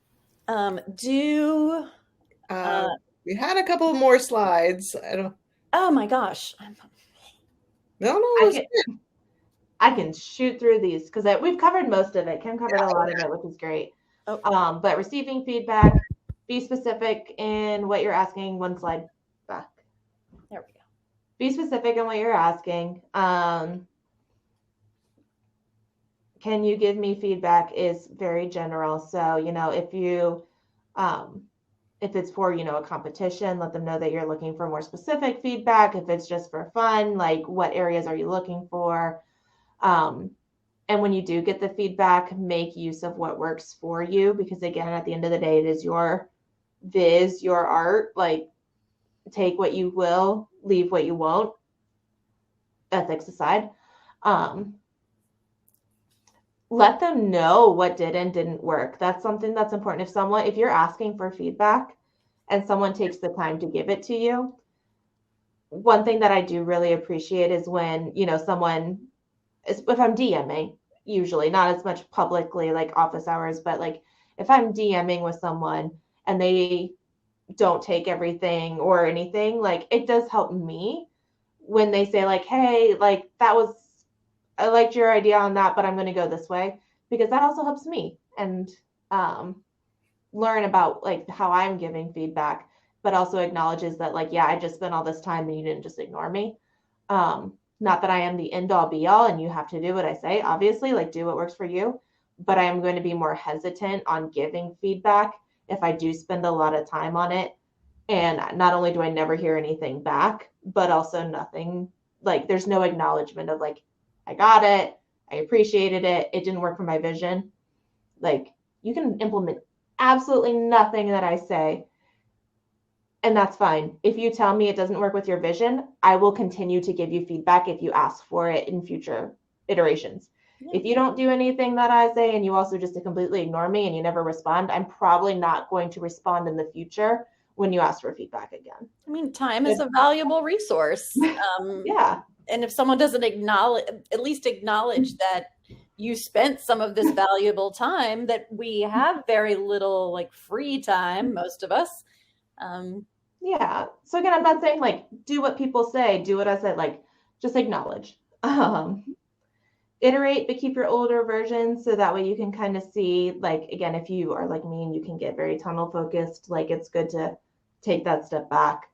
We had a couple more slides. Oh my gosh. No. I can shoot through these because we've covered most of it. Kim covered a lot of it, which is great. Oh. But receiving feedback, be specific in what you're asking. One slide back. There we go. Be specific in what you're asking. Can you give me feedback is very general. So, if you If it's for, a competition, let them know that you're looking for more specific feedback. If it's just for fun, like what areas are you looking for? And when you do get the feedback, make use of what works for you, because again, at the end of the day, it is your viz, your art. Like, take what you will, leave what you won't, ethics aside. Let them know what did and didn't work. That's something that's important. If you're asking for feedback and someone takes the time to give it to you, one thing that I do really appreciate is when, someone, if I'm DMing, usually not as much publicly, like office hours, but like if I'm DMing with someone and they don't take everything or anything, like it does help me when they say like, hey, like I liked your idea on that, but I'm going to go this way, because that also helps me and learn about like how I'm giving feedback, but also acknowledges that like, yeah, I just spent all this time and you didn't just ignore me. Not that I am the end all be all and you have to do what I say, obviously, like do what works for you, but I am going to be more hesitant on giving feedback if I do spend a lot of time on it. And not only do I never hear anything back, but also nothing, like there's no acknowledgement of like, I got it, I appreciated it, it didn't work for my vision. Like, you can implement absolutely nothing that I say, and that's fine. If you tell me it doesn't work with your vision, I will continue to give you feedback if you ask for it in future iterations. Yeah. If you don't do anything that I say and you also just completely ignore me and you never respond, I'm probably not going to respond in the future when you ask for feedback again. I mean, time is a valuable resource. Yeah. And if someone doesn't at least acknowledge that you spent some of this valuable time, that we have very little like free time, most of us. Yeah. So again, I'm not saying like do what people say, do what I said, like just acknowledge. Iterate, but keep your older versions so that way you can kind of see, like, again, if you are like me and you can get very tunnel focused, like it's good to take that step back.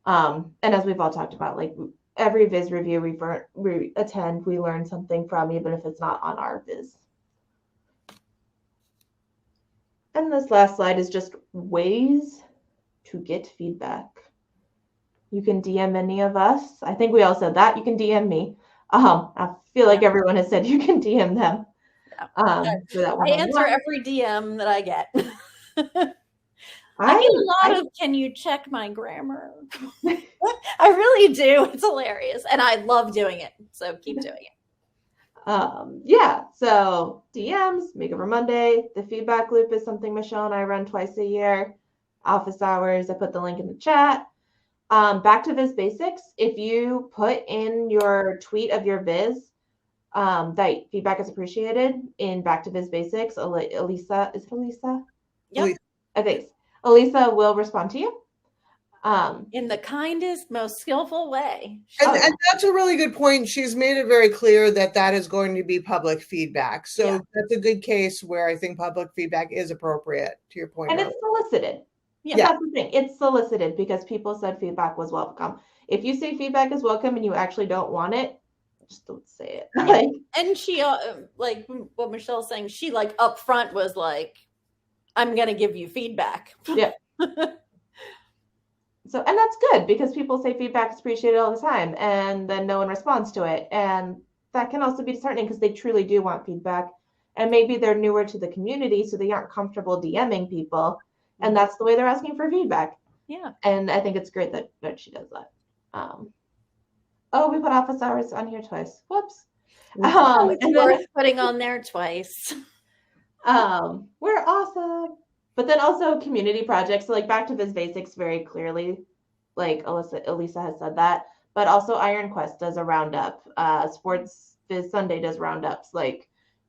And as we've all talked about, like every Viz review we attend, we learn something from, even if it's not on our Viz. And this last slide is just ways to get feedback. You can DM any of us. I think we all said that. You can DM me. I feel like everyone has said you can DM them. I answer every DM that I get. I get a lot of, can you check my grammar? I really do. It's hilarious. And I love doing it. So keep doing it. Yeah. So DMs, Makeover Monday. The feedback loop is something Michelle and I run twice a year. Office hours. I put the link in the chat. Back to Viz Basics. If you put in your tweet of your Viz that feedback is appreciated in Back to Viz Basics, Elisa, is it Elisa? Yep. Okay. Elisa will respond to you. In the kindest, most skillful way. And that's a really good point. She's made it very clear that that is going to be public feedback. So that's a good case where I think public feedback is appropriate, to your point. And it's solicited. Yeah, that's the thing. It's solicited because people said feedback was welcome. If you say feedback is welcome and you actually don't want it, just don't say it. And she, like what Michelle's saying, she like up front was like, I'm going to give you feedback. Yeah. So, and that's good because people say feedback is appreciated all the time and then no one responds to it. And that can also be disheartening because they truly do want feedback. And maybe they're newer to the community, so they aren't comfortable DMing people. And that's the way they're asking for feedback. Yeah. And I think it's great that she does that. We put office hours on here twice. Whoops. It's worth putting on there twice. We're awesome. But then also community projects. So like Back to Viz Basics very clearly, like Elisa has said that. But also Iron Quest does a roundup. Sports Viz Sunday does roundups. Like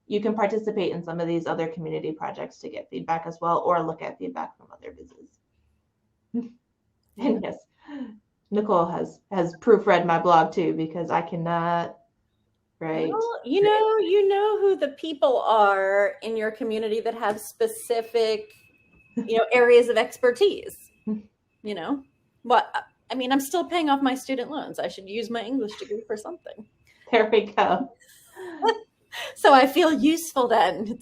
you can participate in some of these other community projects to get feedback as well, or look at feedback from other Vizes. And yes, Nicole has proofread my blog too, because I cannot write. Well, you know who the people are in your community that have specific, areas of expertise. I mean, I'm still paying off my student loans. I should use my English degree for something. There we go. So I feel useful then.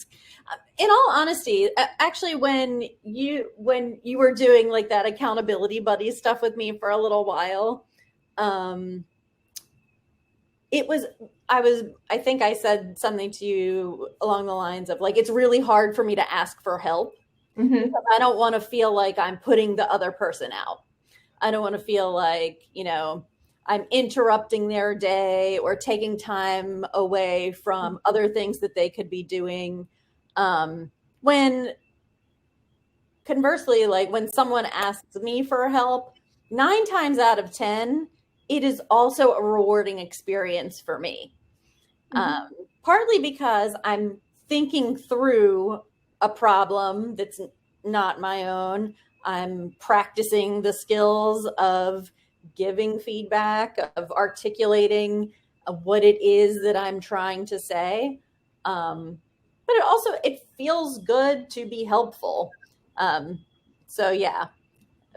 in all honesty, actually, when you were doing like that accountability buddy stuff with me for a little while, I think I said something to you along the lines of like, it's really hard for me to ask for help because I don't want to feel like I'm putting the other person out. I don't want to feel like, I'm interrupting their day or taking time away from other things that they could be doing. When conversely, like when someone asks me for help, 9 times out of 10, it is also a rewarding experience for me. Partly because I'm thinking through a problem that's not my own. I'm practicing the skills of giving feedback, of articulating what it is that I'm trying to say. But it feels good to be helpful. So yeah,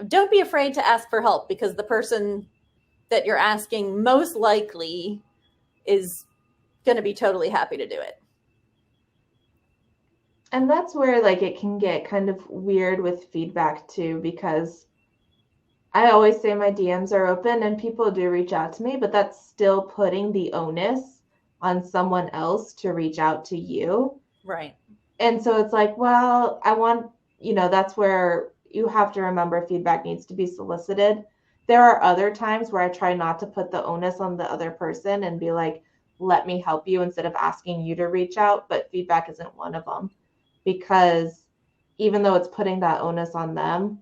don't be afraid to ask for help because the person that you're asking most likely is going to be totally happy to do it. And that's where like it can get kind of weird with feedback too, because I always say my DMs are open and people do reach out to me, but that's still putting the onus on someone else to reach out to you. Right. And so it's like, well, that's where you have to remember feedback needs to be solicited. There are other times where I try not to put the onus on the other person and be like, let me help you instead of asking you to reach out. But feedback isn't one of them, because even though it's putting that onus on them,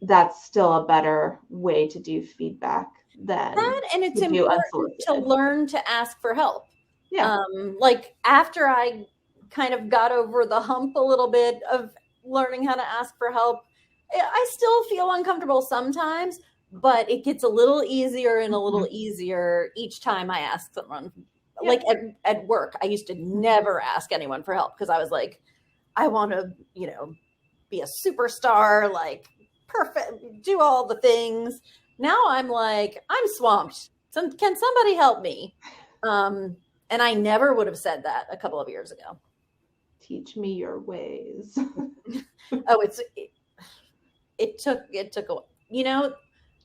that's still a better way to do feedback than that, and it's important to learn to ask for help. Yeah. Like after I kind of got over the hump a little bit of learning how to ask for help, I still feel uncomfortable sometimes, but it gets a little easier and a little easier each time I ask someone. Yeah. Like at work, I used to never ask anyone for help because I was like, I want to, be a superstar, like perfect, do all the things. Now I'm like, I'm swamped. Can somebody help me? And I never would have said that a couple of years ago. Teach me your ways. Oh, it took a,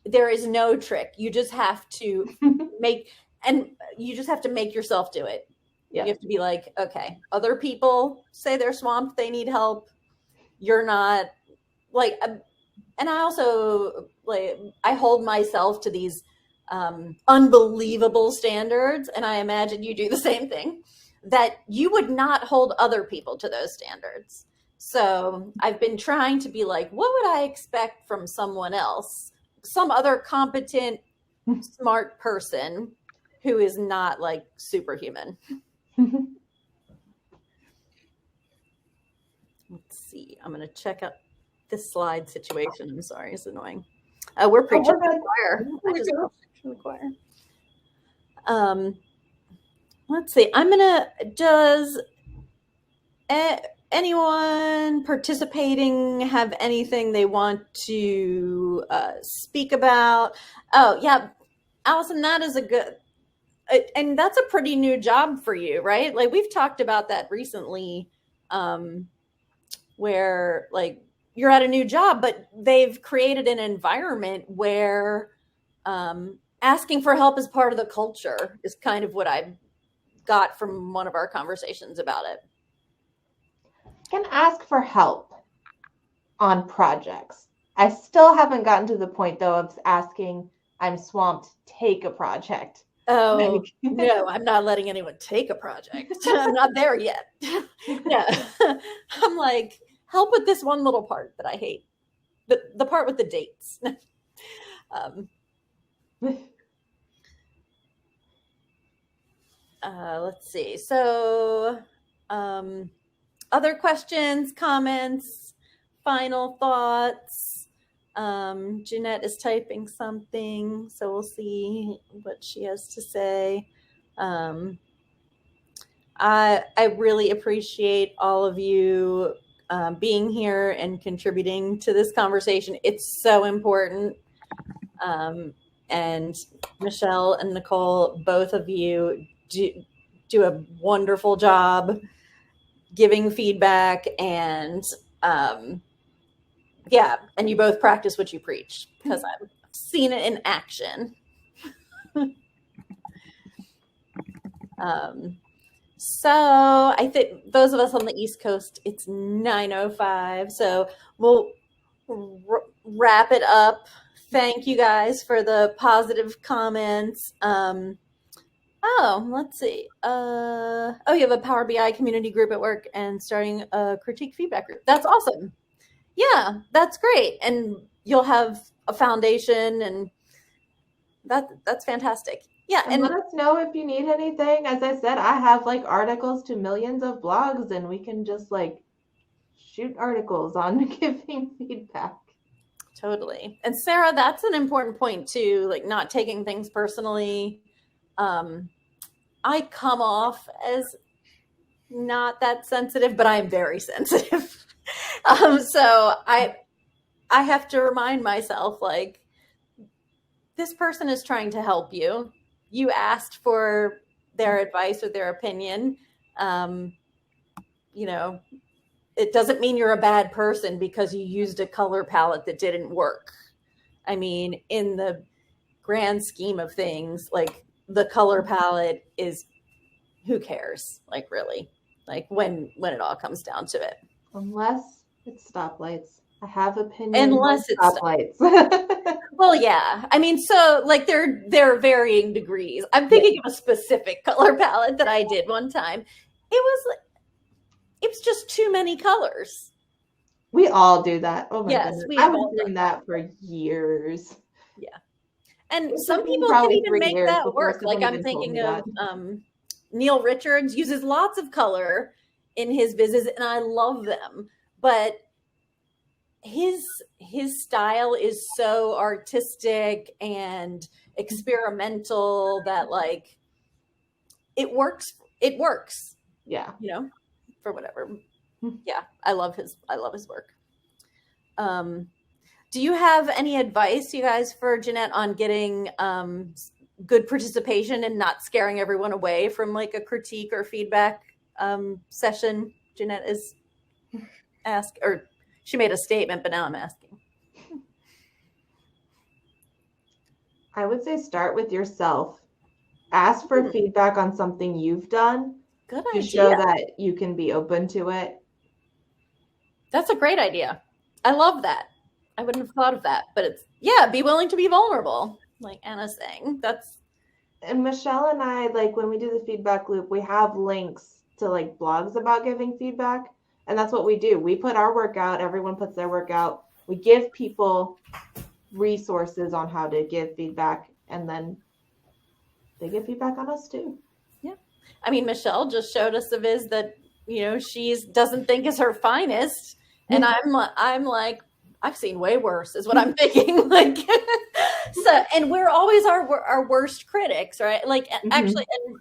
there is no trick. You just have to make yourself do it. Yeah. You have to be like, okay, other people say they're swamped, they need help. You're not like, and I also I hold myself to these unbelievable standards. And I imagine you do the same thing, that you would not hold other people to those standards. So I've been trying to be like, what would I expect from someone else? Some other competent, smart person who is not like superhuman. Let's see. I'm going to check out this slide situation. I'm sorry. It's annoying. We're preaching to the choir. I just preaching the choir. Let's see. Does anyone participating have anything they want to speak about? Oh, yeah. Allison, that is and that's a pretty new job for you, right? Like we've talked about that recently, where like you're at a new job, but they've created an environment where asking for help is part of the culture is kind of what I got from one of our conversations about it. Can ask for help on projects. I still haven't gotten to the point though of asking, I'm swamped, take a project. Oh, no, I'm not letting anyone take a project. I'm not there yet. Yeah. I'm like, help with this one little part that I hate. The part with the dates. Let's see. So, other questions, comments, final thoughts? Jeanette is typing something, so we'll see what she has to say. I really appreciate all of you being here and contributing to this conversation. It's so important. And Michelle and Nicole, both of you do a wonderful job giving feedback and yeah, and you both practice what you preach because I've seen it in action. So I think those of us on the East Coast, it's 9:05, so we'll wrap it up. Thank you guys for the positive comments. Let's see. You have a Power BI community group at work and starting a critique feedback group. That's awesome. Yeah, that's great. And you'll have a foundation, and that's fantastic. Yeah, and let us know if you need anything. As I said, I have like articles to millions of blogs, and we can just like shoot articles on giving feedback. Totally. And Sarah, that's an important point too, like not taking things personally. I come off as not that sensitive, but I'm very sensitive. So I have to remind myself, like, this person is trying to help you. You asked for their advice or their opinion. It doesn't mean you're a bad person because you used a color palette that didn't work. I mean, in the grand scheme of things, like, the color palette is, who cares? Like, really, like when it all comes down to it. Unless it's stoplights. I have opinions. Unless it's stoplights. Well, yeah. I mean, so like there are varying degrees. I'm thinking of a specific color palette that I did one time. It was just too many colors. We all do that. Oh my yes, goodness. I've been doing that for years. Yeah. And some people can even make that work. Like, I'm thinking of Neil Richards uses lots of color in his vises, and I love them. But his style is so artistic and experimental that, like, it works. It works. Yeah. For whatever. Yeah, I love his work. Do you have any advice, you guys, for Jeanette on getting good participation and not scaring everyone away from like a critique or feedback session? Jeanette is or she made a statement, but now I'm asking. I would say start with yourself. Ask for feedback on something you've done. Good idea. To show that you can be open to it. That's a great idea. I love that. I wouldn't have thought of that, but be willing to be vulnerable, like Anna's saying. And Michelle and I, like, when we do the feedback loop, we have links to like blogs about giving feedback, and that's what we do. We put our work out. Everyone puts their work out. We give people resources on how to give feedback, and then they give feedback on us too. Yeah, I mean, Michelle just showed us a viz that she doesn't think is her finest, and I'm like, I've seen way worse, is what I'm thinking. Like, so, and we're always our worst critics, right? Like, actually, and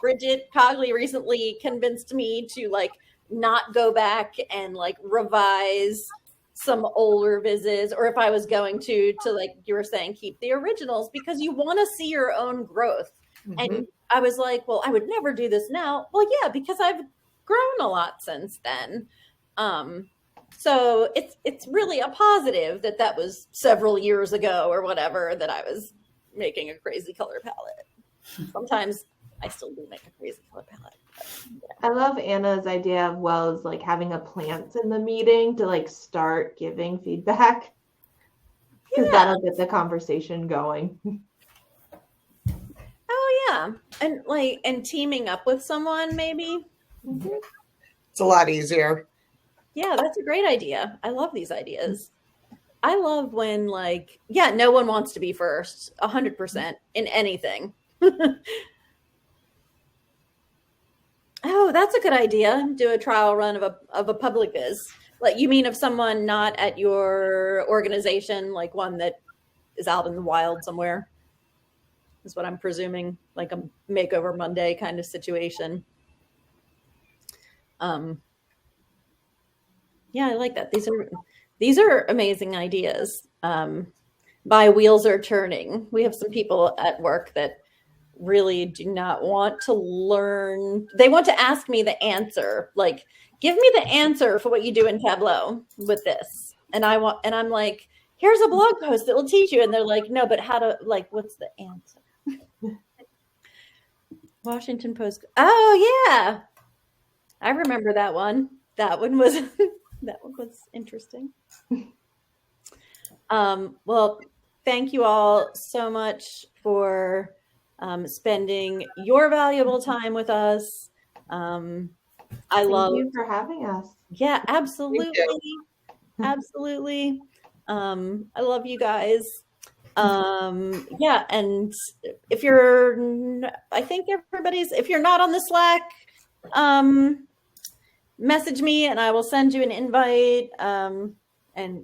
Bridget Cogley recently convinced me to like not go back and like revise some older vises, or if I was going to like you were saying, keep the originals, because you want to see your own growth. And I was like, well, I would never do this now. Well, yeah, because I've grown a lot since then. So it's really a positive that was several years ago or whatever that I was making a crazy color palette. Sometimes I still do make a crazy color palette. But, I love Anna's idea of as like having a plant in the meeting to like start giving feedback, because that'll get the conversation going. Oh yeah, and teaming up with someone maybe. It's a lot easier. Yeah, that's a great idea. I love these ideas. I love when no one wants to be first 100% in anything. Oh, that's a good idea. Do a trial run of a public viz. Like, you mean of someone not at your organization, like one that is out in the wild somewhere, is what I'm presuming, like a Makeover Monday kind of situation. Yeah, I like that. These are amazing ideas. By Wheels Are Turning. We have some people at work that really do not want to learn. They want to ask me the answer. Like, give me the answer for what you do in Tableau with this. And I'm like, here's a blog post that will teach you. And they're like, no, but how to, like, what's the answer? Washington Post. Oh yeah. I remember that one. That one was interesting. Well, thank you all so much for spending your valuable time with us. Thank you for having us. Yeah, absolutely. Absolutely. I love you guys. Yeah, and if you're not on the Slack, message me and I will send you an invite, and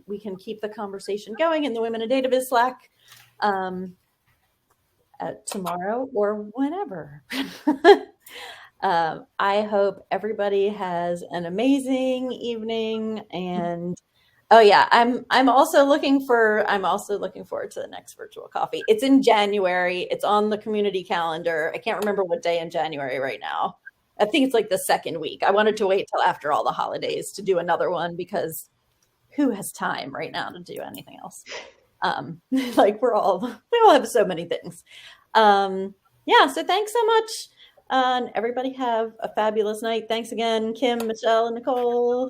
we can keep the conversation going in the Women in Dataviz Slack tomorrow or whenever. I hope everybody has an amazing evening, and oh yeah, I'm also looking forward to the next virtual coffee. It's in January. It's on the community calendar. I can't remember what day in January right now. I think it's like the second week. I wanted to wait till after all the holidays to do another one because who has time right now to do anything else? Like we all have so many things. Yeah, so thanks so much. And everybody have a fabulous night. Thanks again, Kim, Michelle, and Nicole.